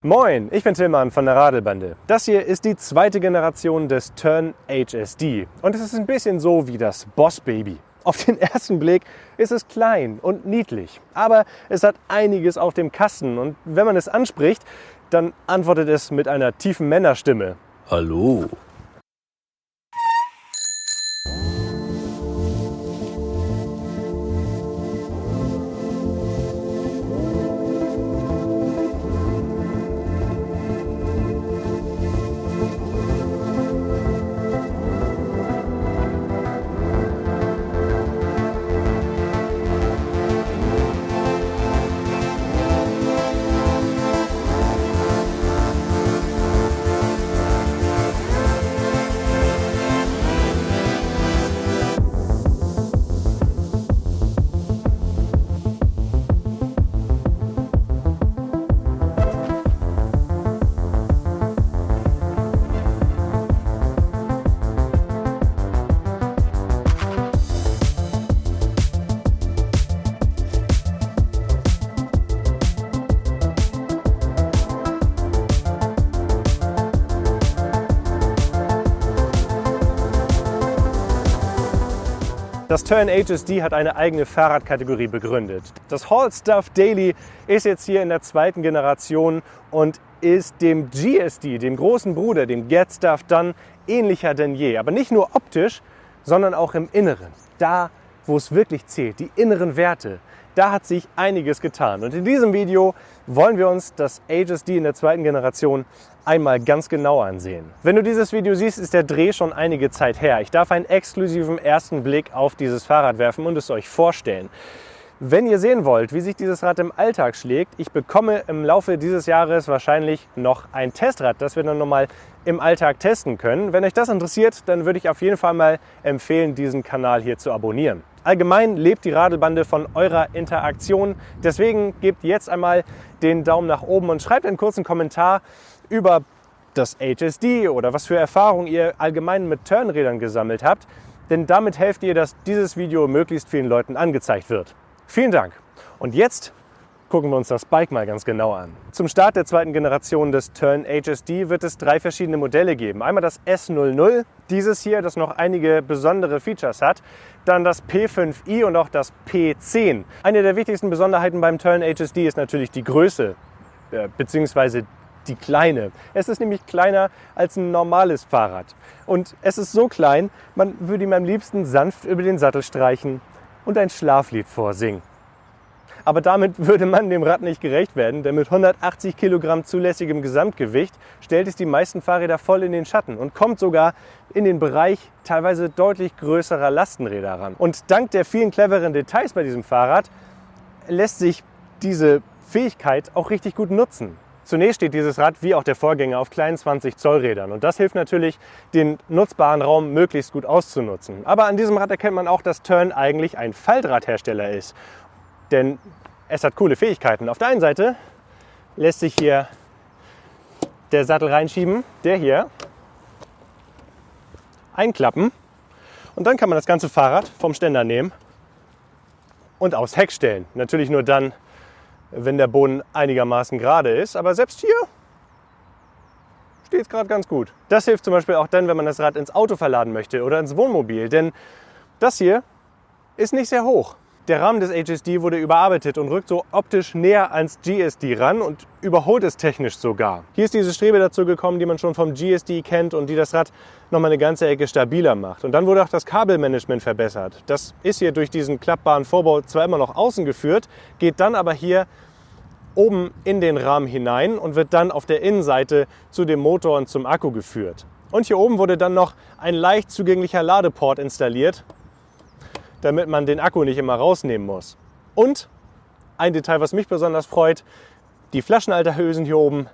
Moin, ich bin Tillmann von der Radelbande. Das hier ist die zweite Generation des Tern HSD und es ist ein bisschen so wie das Boss Baby. Auf den ersten Blick ist es klein und niedlich, aber es hat einiges auf dem Kasten und wenn man es anspricht, dann antwortet es mit einer tiefen Männerstimme. Hallo. Das Tern HSD hat eine eigene Fahrradkategorie begründet. Das Haul Stuff Daily ist jetzt hier in der zweiten Generation und ist dem GSD, dem großen Bruder, dem Get Stuff Done, ähnlicher denn je. Aber nicht nur optisch, sondern auch im Inneren. Da, wo es wirklich zählt, die inneren Werte. Da hat sich einiges getan. Und in diesem Video wollen wir uns das HSD in der zweiten Generation einmal ganz genau ansehen. Wenn du dieses Video siehst, ist der Dreh schon einige Zeit her. Ich darf einen exklusiven ersten Blick auf dieses Fahrrad werfen und es euch vorstellen. Wenn ihr sehen wollt, wie sich dieses Rad im Alltag schlägt, ich bekomme im Laufe dieses Jahres wahrscheinlich noch ein Testrad, das wir dann nochmal im Alltag testen können. Wenn euch das interessiert, dann würde ich auf jeden Fall mal empfehlen, diesen Kanal hier zu abonnieren. Allgemein lebt die Radelbande von eurer Interaktion. Deswegen gebt jetzt einmal den Daumen nach oben und schreibt einen kurzen Kommentar über das HSD oder was für Erfahrungen ihr allgemein mit Turnrädern gesammelt habt. Denn damit helft ihr, dass dieses Video möglichst vielen Leuten angezeigt wird. Vielen Dank. Und jetzt gucken wir uns das Bike mal ganz genau an. Zum Start der zweiten Generation des Tern HSD wird es 3 verschiedene Modelle geben. Einmal das S00, dieses hier, das noch einige besondere Features hat. Dann das P5i und auch das P10. Eine der wichtigsten Besonderheiten beim Tern HSD ist natürlich die Größe, beziehungsweise die Kleine. Es ist nämlich kleiner als ein normales Fahrrad. Und es ist so klein, man würde ihm am liebsten sanft über den Sattel streichen und ein Schlaflied vorsingen. Aber damit würde man dem Rad nicht gerecht werden, denn mit 180 Kilogramm zulässigem Gesamtgewicht stellt es die meisten Fahrräder voll in den Schatten und kommt sogar in den Bereich teilweise deutlich größerer Lastenräder ran. Und dank der vielen cleveren Details bei diesem Fahrrad lässt sich diese Fähigkeit auch richtig gut nutzen. Zunächst steht dieses Rad wie auch der Vorgänger auf kleinen 20 Zoll Rädern und das hilft natürlich, den nutzbaren Raum möglichst gut auszunutzen. Aber an diesem Rad erkennt man auch, dass Tern eigentlich ein Faltradhersteller ist. Denn es hat coole Fähigkeiten. Auf der einen Seite lässt sich hier der Sattel reinschieben, der hier, einklappen und dann kann man das ganze Fahrrad vom Ständer nehmen und aufs Heck stellen. Natürlich nur dann, wenn der Boden einigermaßen gerade ist, aber selbst hier steht es gerade ganz gut. Das hilft zum Beispiel auch dann, wenn man das Rad ins Auto verladen möchte oder ins Wohnmobil, denn das hier ist nicht sehr hoch. Der Rahmen des HSD wurde überarbeitet und rückt so optisch näher ans GSD ran und überholt es technisch sogar. Hier ist diese Strebe dazu gekommen, die man schon vom GSD kennt und die das Rad nochmal eine ganze Ecke stabiler macht. Und dann wurde auch das Kabelmanagement verbessert. Das ist hier durch diesen klappbaren Vorbau zwar immer noch außen geführt, geht dann aber hier oben in den Rahmen hinein und wird dann auf der Innenseite zu dem Motor und zum Akku geführt. Und hier oben wurde dann noch ein leicht zugänglicher Ladeport installiert, damit man den Akku nicht immer rausnehmen muss. Und ein Detail, was mich besonders freut, die Flaschenhalterhülsen hier oben,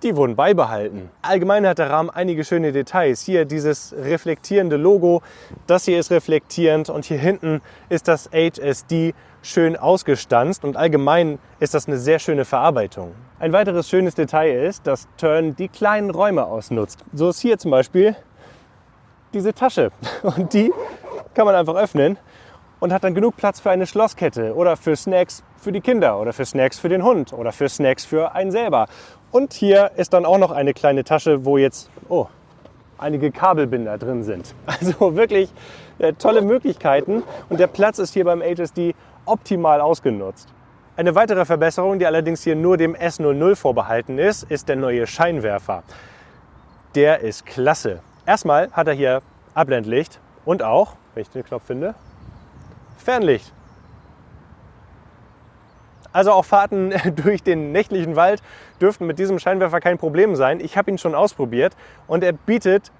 die wurden beibehalten. Allgemein hat der Rahmen einige schöne Details. Hier dieses reflektierende Logo, das hier ist reflektierend und hier hinten ist das HSD schön ausgestanzt und allgemein ist das eine sehr schöne Verarbeitung. Ein weiteres schönes Detail ist, dass Tern die kleinen Räume ausnutzt. So ist hier zum Beispiel diese Tasche und die kann man einfach öffnen und hat dann genug Platz für eine Schlosskette oder für Snacks für die Kinder oder für Snacks für den Hund oder für Snacks für einen selber. Und hier ist dann auch noch eine kleine Tasche, wo jetzt einige Kabelbinder drin sind. Also wirklich tolle Möglichkeiten und der Platz ist hier beim HSD optimal ausgenutzt. Eine weitere Verbesserung, die allerdings hier nur dem S00 vorbehalten ist, ist der neue Scheinwerfer. Der ist klasse. Erstmal hat er hier Abblendlicht und auch, wenn ich den Knopf finde, Fernlicht. Also auch Fahrten durch den nächtlichen Wald dürften mit diesem Scheinwerfer kein Problem sein. Ich habe ihn schon ausprobiert und er bietet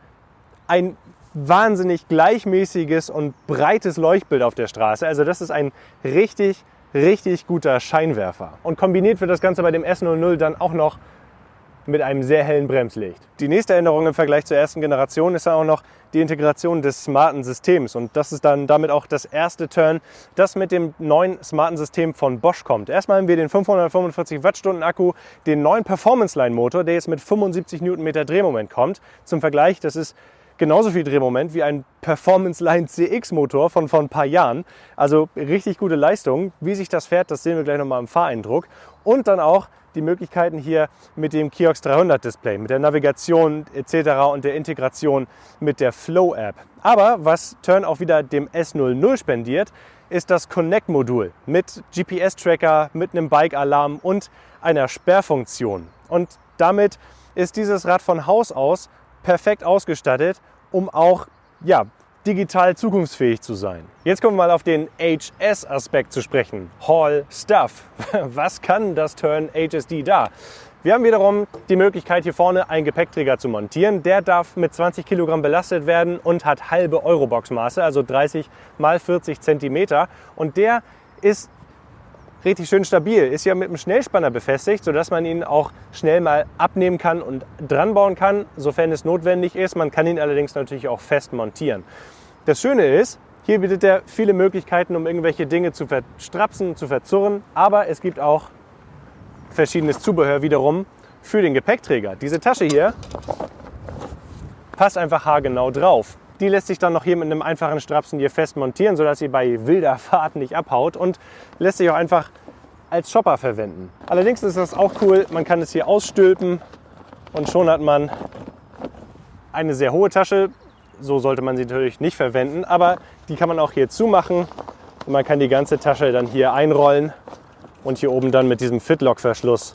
ein wahnsinnig gleichmäßiges und breites Leuchtbild auf der Straße. Also das ist ein richtig guter Scheinwerfer. Und kombiniert wird das Ganze bei dem S00 dann auch noch mit einem sehr hellen Bremslicht. Die nächste Änderung im Vergleich zur ersten Generation ist dann auch noch die Integration des smarten Systems. Und das ist dann damit auch das erste Turn, das mit dem neuen smarten System von Bosch kommt. Erstmal haben wir den 545 Wattstunden Akku, den neuen Performance Line Motor, der jetzt mit 75 Newtonmeter Drehmoment kommt. Zum Vergleich, das ist genauso viel Drehmoment wie ein Performance Line CX Motor von vor ein paar Jahren. Also richtig gute Leistung. Wie sich das fährt, das sehen wir gleich nochmal im Fahreindruck. Und dann auch die Möglichkeiten hier mit dem Kiox 300 Display, mit der Navigation etc. und der Integration mit der Flow App. Aber was Tern auch wieder dem S00 spendiert, ist das Connect-Modul mit GPS-Tracker, mit einem Bike-Alarm und einer Sperrfunktion. Und damit ist dieses Rad von Haus aus perfekt ausgestattet, um auch digital zukunftsfähig zu sein. Jetzt kommen wir mal auf den HS-Aspekt zu sprechen. Haul Stuff. Was kann das Tern HSD da? Wir haben wiederum die Möglichkeit, hier vorne einen Gepäckträger zu montieren. Der darf mit 20 Kilogramm belastet werden und hat halbe Eurobox-Maße, also 30 x 40 Zentimeter. Und der ist richtig schön stabil, ist ja mit einem Schnellspanner befestigt, sodass man ihn auch schnell mal abnehmen kann und dran bauen kann, sofern es notwendig ist. Man kann ihn allerdings natürlich auch fest montieren. Das Schöne ist, hier bietet er viele Möglichkeiten, um irgendwelche Dinge zu verstrapsen, zu verzurren, aber es gibt auch verschiedenes Zubehör wiederum für den Gepäckträger. Diese Tasche hier passt einfach haargenau drauf. Die lässt sich dann noch hier mit einem einfachen Strapsen hier fest montieren, sodass sie bei wilder Fahrt nicht abhaut und lässt sich auch einfach als Shopper verwenden. Allerdings ist das auch cool, man kann es hier ausstülpen und schon hat man eine sehr hohe Tasche. So sollte man sie natürlich nicht verwenden, aber die kann man auch hier zumachen und man kann die ganze Tasche dann hier einrollen und hier oben dann mit diesem Fitlock-Verschluss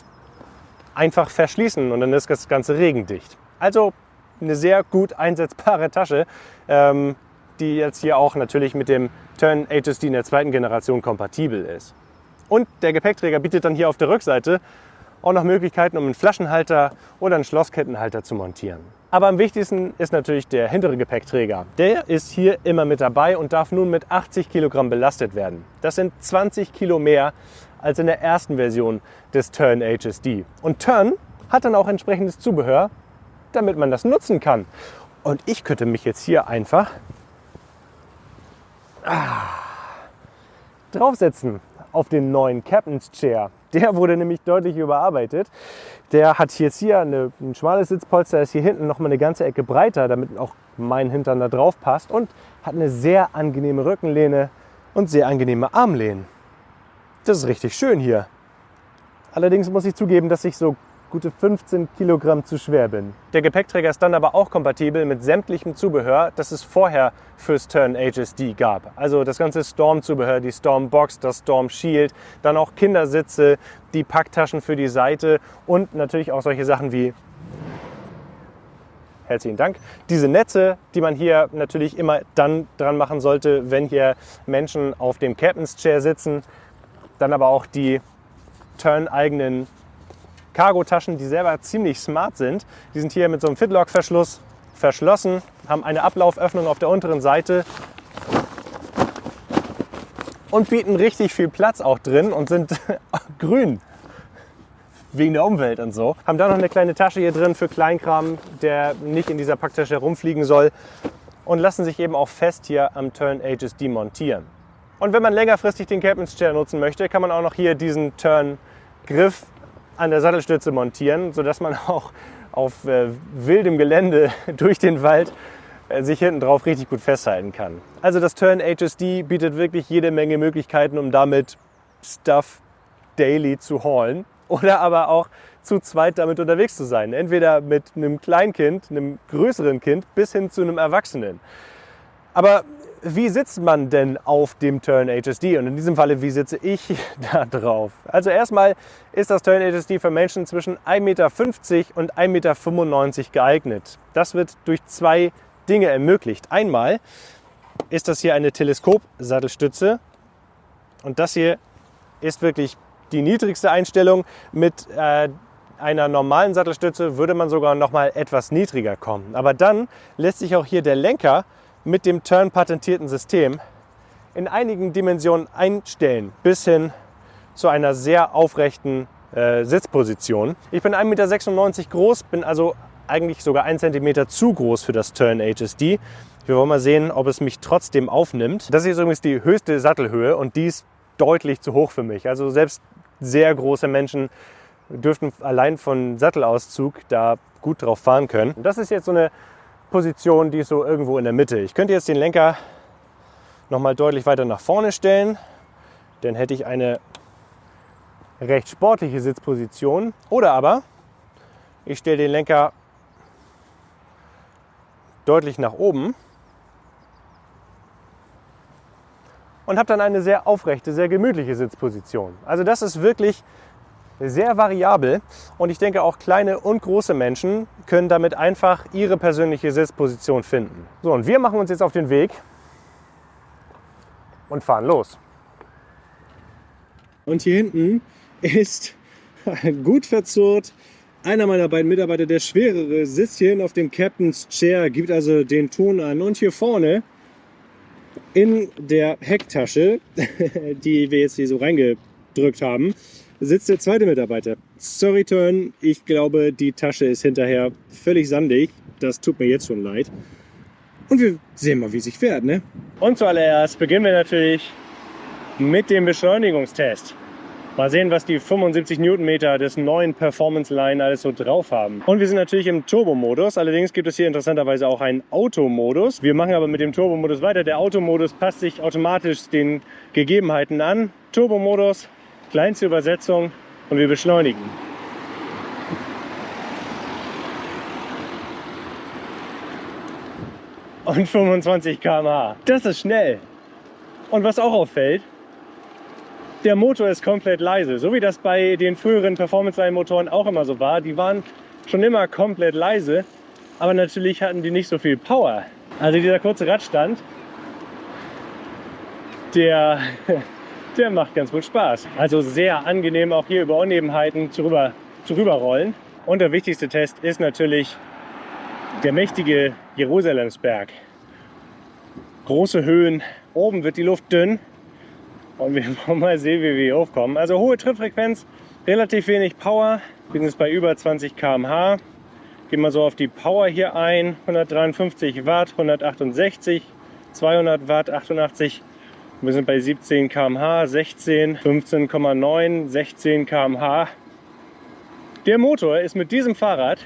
einfach verschließen und dann ist das Ganze regendicht. Also eine sehr gut einsetzbare Tasche, die jetzt hier auch natürlich mit dem Tern HSD in der zweiten Generation kompatibel ist. Und der Gepäckträger bietet dann hier auf der Rückseite auch noch Möglichkeiten, um einen Flaschenhalter oder einen Schlosskettenhalter zu montieren. Aber am wichtigsten ist natürlich der hintere Gepäckträger. Der ist hier immer mit dabei und darf nun mit 80 Kilogramm belastet werden. Das sind 20 Kilo mehr als in der ersten Version des Tern HSD. Und Tern hat dann auch entsprechendes Zubehör, damit man das nutzen kann. Und ich könnte mich jetzt hier einfach draufsetzen auf den neuen Captain's Chair. Der wurde nämlich deutlich überarbeitet. Der hat jetzt hier ein schmales Sitzpolster, ist hier hinten noch mal eine ganze Ecke breiter, damit auch mein Hintern da drauf passt und hat eine sehr angenehme Rückenlehne und sehr angenehme Armlehnen. Das ist richtig schön hier. Allerdings muss ich zugeben, dass ich so gute 15 Kilogramm zu schwer bin. Der Gepäckträger ist dann aber auch kompatibel mit sämtlichem Zubehör, das es vorher fürs Tern HSD gab. Also das ganze Storm-Zubehör, die Storm-Box, das Storm-Shield, dann auch Kindersitze, die Packtaschen für die Seite und natürlich auch solche Sachen wie, herzlichen Dank, diese Netze, die man hier natürlich immer dann dran machen sollte, wenn hier Menschen auf dem Captain's Chair sitzen. Dann aber auch die Tern-eigenen Cargo-Taschen, die selber ziemlich smart sind. Die sind hier mit so einem Fitlock-Verschluss verschlossen, haben eine Ablauföffnung auf der unteren Seite und bieten richtig viel Platz auch drin und sind grün wegen der Umwelt und so. Haben da noch eine kleine Tasche hier drin für Kleinkram, der nicht in dieser Packtasche herumfliegen soll und lassen sich eben auch fest hier am Tern HSD montieren. Und wenn man längerfristig den Captain's Chair nutzen möchte, kann man auch noch hier diesen Tern-Griff an der Sattelstütze montieren, sodass man auch auf wildem Gelände durch den Wald sich hinten drauf richtig gut festhalten kann. Also das Tern HSD bietet wirklich jede Menge Möglichkeiten, um damit Stuff daily zu haulen oder aber auch zu zweit damit unterwegs zu sein. Entweder mit einem Kleinkind, einem größeren Kind bis hin zu einem Erwachsenen. Aber wie sitzt man denn auf dem Tern HSD? Und in diesem Falle, wie sitze ich da drauf? Also erstmal ist das Tern HSD für Menschen zwischen 1,50 Meter und 1,95 Meter geeignet. Das wird durch zwei Dinge ermöglicht. Einmal ist das hier eine Teleskop-Sattelstütze und das hier ist wirklich die niedrigste Einstellung. Mit einer normalen Sattelstütze würde man sogar noch mal etwas niedriger kommen. Aber dann lässt sich auch hier der Lenker mit dem Tern patentierten System in einigen Dimensionen einstellen, bis hin zu einer sehr aufrechten Sitzposition. Ich bin 1,96 Meter groß, bin also eigentlich sogar 1 cm zu groß für das Tern HSD. Wir wollen mal sehen, ob es mich trotzdem aufnimmt. Das hier ist übrigens die höchste Sattelhöhe und die ist deutlich zu hoch für mich. Also selbst sehr große Menschen dürften allein von Sattelauszug da gut drauf fahren können. Und das ist jetzt so eine Position, die ist so irgendwo in der Mitte. Ich könnte jetzt den Lenker noch mal deutlich weiter nach vorne stellen. Dann hätte ich eine recht sportliche Sitzposition. Oder aber ich stelle den Lenker deutlich nach oben und habe dann eine sehr aufrechte, sehr gemütliche Sitzposition. Also das ist wirklich sehr variabel und ich denke auch kleine und große Menschen können damit einfach ihre persönliche Sitzposition finden. So, und wir machen uns jetzt auf den Weg und fahren los. Und hier hinten ist gut verzurrt einer meiner beiden Mitarbeiter, der schwerere, sitzt hier hinten auf dem Captain's Chair, gibt also den Ton an. Und hier vorne in der Hecktasche, die wir jetzt hier so reingedrückt haben, sitzt der zweite Mitarbeiter. Sorry, Tern, ich glaube, die Tasche ist hinterher völlig sandig. Das tut mir jetzt schon leid. Und wir sehen mal, wie es sich fährt, ne? Und zuallererst beginnen wir natürlich mit dem Beschleunigungstest. Mal sehen, was die 75 Newtonmeter des neuen Performance Line alles so drauf haben. Und wir sind natürlich im Turbo-Modus. Allerdings gibt es hier interessanterweise auch einen Automodus. Wir machen aber mit dem Turbo-Modus weiter. Der Automodus passt sich automatisch den Gegebenheiten an. Turbo-Modus, kleinste Übersetzung und wir beschleunigen. Und 25 km/h. Das ist schnell. Und was auch auffällt, der Motor ist komplett leise. So wie das bei den früheren Performance-Line-Motoren auch immer so war. Die waren schon immer komplett leise, aber natürlich hatten die nicht so viel Power. Also dieser kurze Radstand, der macht ganz gut Spaß. Also sehr angenehm, auch hier über Unebenheiten zu rüberrollen. Und der wichtigste Test ist natürlich der mächtige Jerusalemsberg. Große Höhen, oben wird die Luft dünn und wir wollen mal sehen, wie wir hier hochkommen. Also hohe Trittfrequenz, relativ wenig Power, wir sind jetzt bei über 20 km/h. Gehen wir so auf die Power hier ein, 153 Watt, 168, 200 Watt, 88. Wir sind bei 17 km/h, 16, 15,9, 16 km/h. Der Motor ist mit diesem Fahrrad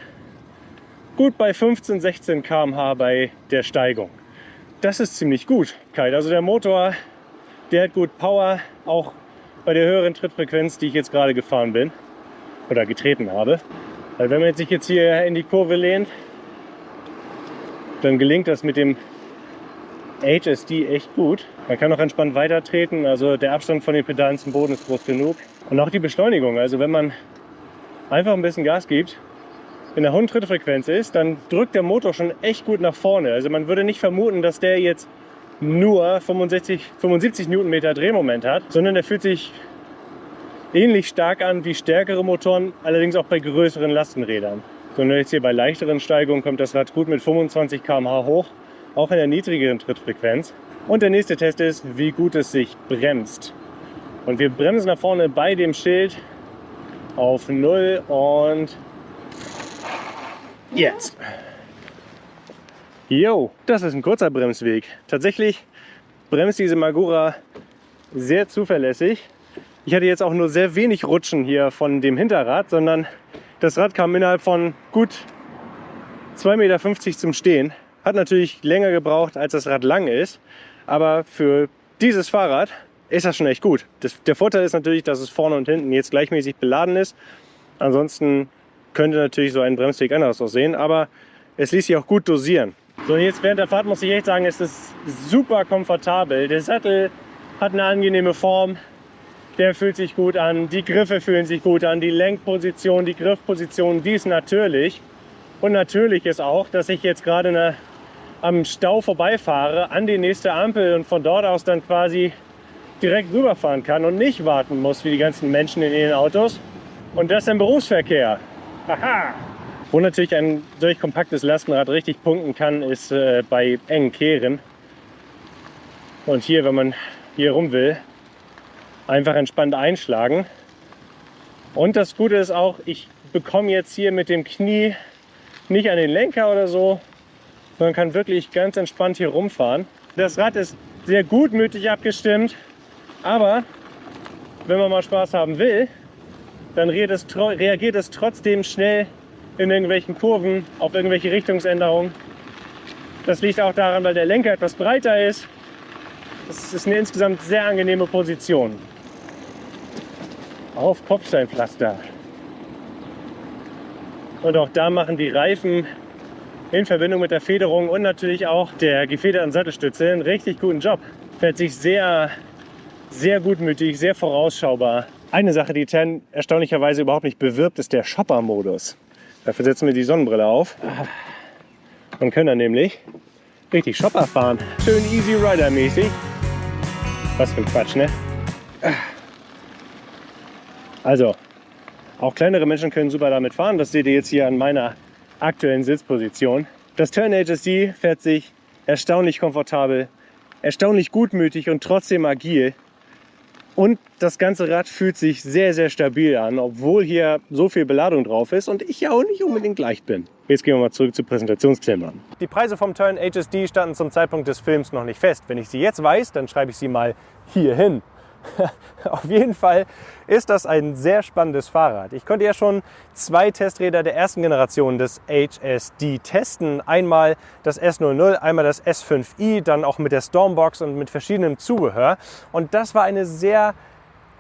gut bei 15, 16 km/h bei der Steigung. Das ist ziemlich gut. Also der Motor, der hat gut Power, auch bei der höheren Trittfrequenz, die ich jetzt gerade gefahren bin oder getreten habe. Also wenn man sich jetzt hier in die Kurve lehnt, dann gelingt das mit dem HSD echt gut. Man kann auch entspannt weiter treten, also der Abstand von den Pedalen zum Boden ist groß genug. Und auch die Beschleunigung, also wenn man einfach ein bisschen Gas gibt, in der hohen Trittfrequenz ist, dann drückt der Motor schon echt gut nach vorne. Also man würde nicht vermuten, dass der jetzt nur 75 Newtonmeter Drehmoment hat, sondern der fühlt sich ähnlich stark an wie stärkere Motoren, allerdings auch bei größeren Lastenrädern. Sondern jetzt hier bei leichteren Steigungen kommt das Rad gut mit 25 km/h hoch, auch in der niedrigeren Trittfrequenz. Und der nächste Test ist, wie gut es sich bremst. Und wir bremsen nach vorne bei dem Schild auf 0 und jetzt. Jo, das ist ein kurzer Bremsweg. Tatsächlich bremst diese Magura sehr zuverlässig. Ich hatte jetzt auch nur sehr wenig Rutschen hier von dem Hinterrad, sondern das Rad kam innerhalb von gut 2,50 Meter zum Stehen. Hat natürlich länger gebraucht, als das Rad lang ist, aber für dieses Fahrrad ist das schon echt gut. Der Vorteil ist natürlich, dass es vorne und hinten jetzt gleichmäßig beladen ist. Ansonsten könnte natürlich so ein Bremsweg anders aussehen, aber es ließ sich auch gut dosieren. So, und jetzt während der Fahrt muss ich echt sagen, es ist super komfortabel. Der Sattel hat eine angenehme Form, der fühlt sich gut an, die Griffe fühlen sich gut an, die Lenkposition, die Griffposition, die ist natürlich. Und natürlich ist auch, dass ich jetzt gerade am Stau vorbeifahre, an die nächste Ampel und von dort aus dann quasi direkt rüberfahren kann und nicht warten muss wie die ganzen Menschen in ihren Autos. Und das im Berufsverkehr. Haha! Wo natürlich ein solch kompaktes Lastenrad richtig punkten kann, ist bei engen Kehren. Und hier, wenn man hier rum will, einfach entspannt einschlagen. Und das Gute ist auch, ich bekomme jetzt hier mit dem Knie nicht an den Lenker oder so, sondern kann wirklich ganz entspannt hier rumfahren. Das Rad ist sehr gutmütig abgestimmt, aber wenn man mal Spaß haben will, dann reagiert es trotzdem schnell in irgendwelchen Kurven, auf irgendwelche Richtungsänderungen. Das liegt auch daran, weil der Lenker etwas breiter ist. Das ist eine insgesamt sehr angenehme Position. Auf Kopfsteinpflaster. Und auch da machen die Reifen in Verbindung mit der Federung und natürlich auch der gefederten Sattelstütze einen richtig guten Job. Fährt sich sehr, sehr gutmütig, sehr vorausschaubar. Eine Sache, die Ten erstaunlicherweise überhaupt nicht bewirbt, ist der Shopper-Modus. Dafür setzen wir die Sonnenbrille auf und können dann nämlich richtig Shopper fahren. Schön Easy Rider mäßig. Was für ein Quatsch, ne? Also, auch kleinere Menschen können super damit fahren. Das seht ihr jetzt hier an meiner aktuellen Sitzposition. Das Tern HSD fährt sich erstaunlich komfortabel, erstaunlich gutmütig und trotzdem agil. Und das ganze Rad fühlt sich sehr, sehr stabil an, obwohl hier so viel Beladung drauf ist und ich ja auch nicht unbedingt leicht bin. Jetzt gehen wir mal zurück zu Präsentationsklammern. Die Preise vom Tern HSD standen zum Zeitpunkt des Films noch nicht fest. Wenn ich sie jetzt weiß, dann schreibe ich sie mal hier hin. Auf jeden Fall ist das ein sehr spannendes Fahrrad. Ich konnte ja schon 2 Testräder der ersten Generation des HSD testen. Einmal das S00, einmal das S5i, dann auch mit der Stormbox und mit verschiedenem Zubehör. Und das war eine sehr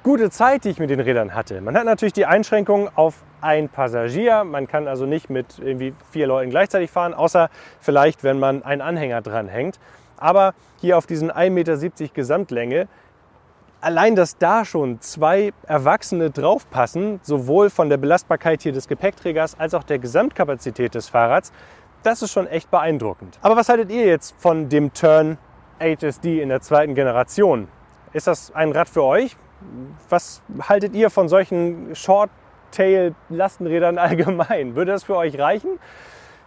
gute Zeit, die ich mit den Rädern hatte. Man hat natürlich die Einschränkung auf ein Passagier. Man kann also nicht mit irgendwie 4 Leuten gleichzeitig fahren, außer vielleicht, wenn man einen Anhänger dranhängt. Aber hier auf diesen 1,70 Meter Gesamtlänge, allein, dass da schon 2 Erwachsene draufpassen, sowohl von der Belastbarkeit hier des Gepäckträgers als auch der Gesamtkapazität des Fahrrads, das ist schon echt beeindruckend. Aber was haltet ihr jetzt von dem Tern HSD in der 2. Generation? Ist das ein Rad für euch? Was haltet ihr von solchen Short-Tail-Lastenrädern allgemein? Würde das für euch reichen?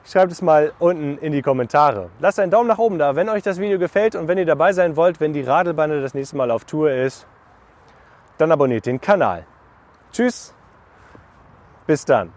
Schreibt es mal unten in die Kommentare. Lasst einen Daumen nach oben da, wenn euch das Video gefällt und wenn ihr dabei sein wollt, wenn die Radelbande das nächste Mal auf Tour ist, dann abonniert den Kanal. Tschüss, bis dann.